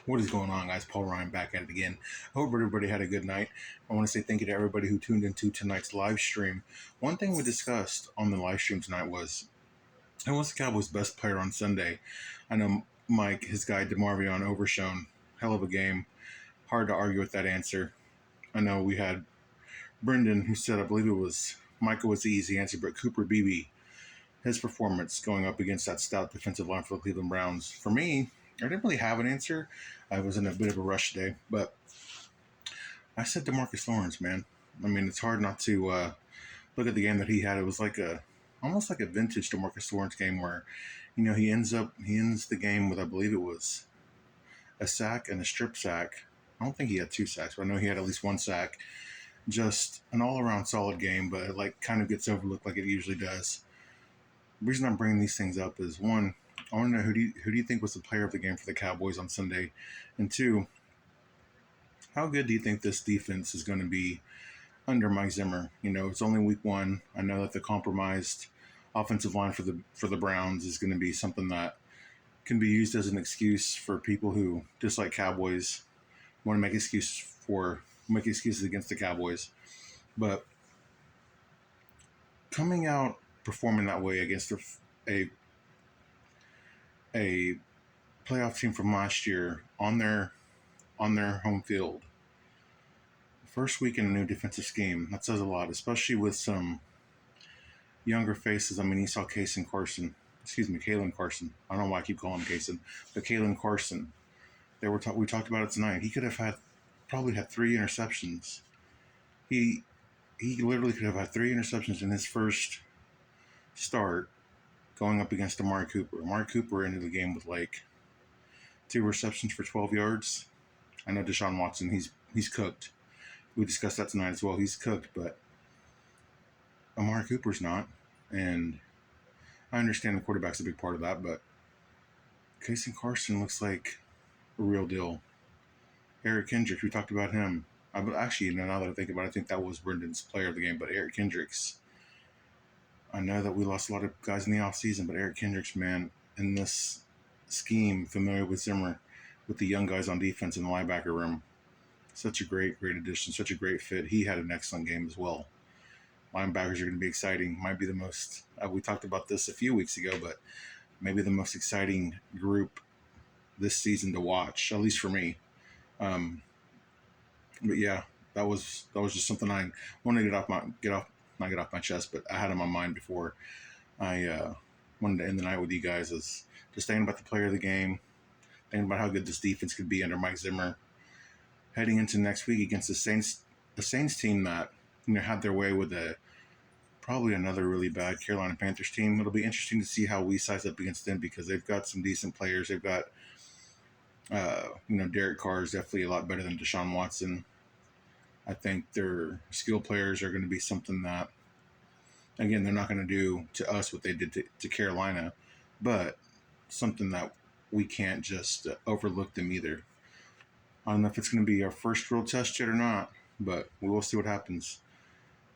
What is going on, guys? Paul Ryan back at it again. I hope everybody had a good night. I want to say thank you to everybody who tuned into tonight's live stream. One thing we discussed on the live stream tonight was who was the Cowboys' best player on Sunday. I know Mike, his guy DeMarvion Overshown, hell of a game. Hard to argue with that answer. I know we had Brendan who said, I believe it was Michael was the easy answer, but Cooper Beebe, his performance going up against that stout defensive line for the Cleveland Browns. For me, I didn't really have an answer. I was in a bit of a rush today, but I said DeMarcus Lawrence, man. I mean, it's hard not to look at the game that he had. It was like almost like a vintage DeMarcus Lawrence game where, he ends the game with, I believe it was a sack and a strip sack. I don't think he had 2 sacks, but I know he had at least 1 sack. Just an all-around solid game, but it kind of gets overlooked like it usually does. The reason I'm bringing these things up is, one, I want to know who do you think was the player of the game for the Cowboys on Sunday, and 2, how good do you think this defense is going to be under Mike Zimmer? It's only week 1. I know that the compromised offensive line for the Browns is going to be something that can be used as an excuse for people who dislike Cowboys, want to make excuses against the Cowboys, but coming out performing that way against a playoff team from last year on their home field, first week in a new defensive scheme, that says a lot, especially with some younger faces. I mean, you saw Cealen Carson. I don't know why I keep calling him Cason, but Cealen Carson. We talked about it tonight. He could have probably had 3 interceptions. He literally could have had 3 interceptions in his first start going up against Amari Cooper. Amari Cooper ended the game with 2 receptions for 12 yards. I know Deshaun Watson, he's cooked. We discussed that tonight as well. He's cooked, but Amari Cooper's not. And I understand the quarterback's a big part of that, but Cealen Carson looks like a real deal. Erik Kendricks, we talked about him. Actually, now that I think about it, I think that was Brendan's player of the game, but Erik Kendricks. I know that we lost a lot of guys in the offseason, but Erik Kendricks, man, in this scheme, familiar with Zimmer, with the young guys on defense in the linebacker room, such a great addition, such a great fit. He had an excellent game as well. Linebackers are going to be exciting. Might be the most, we talked about this a few weeks ago, but maybe the most exciting group this season to watch, at least for me. But yeah, that was just something I wanted to not get off my chest, but I had on my mind before I wanted to end the night with you guys, is just thinking about the player of the game, thinking about how good this defense could be under Mike Zimmer, heading into next week against the Saints team that had their way with probably another really bad Carolina Panthers team. It'll be interesting to see how we size up against them, because they've got some decent players. They've got Derek Carr is definitely a lot better than Deshaun Watson. I think their skill players are going to be something that, again, they're not going to do to us what they did to Carolina, but something that we can't just overlook them either. I don't know if it's going to be our first real test yet or not, but we will see what happens.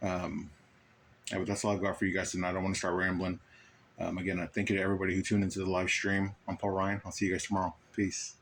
But that's all I've got for you guys tonight. I don't want to start rambling. Again, I thank you to everybody who tuned into the live stream. I'm Paul Ryan. I'll see you guys tomorrow. Peace.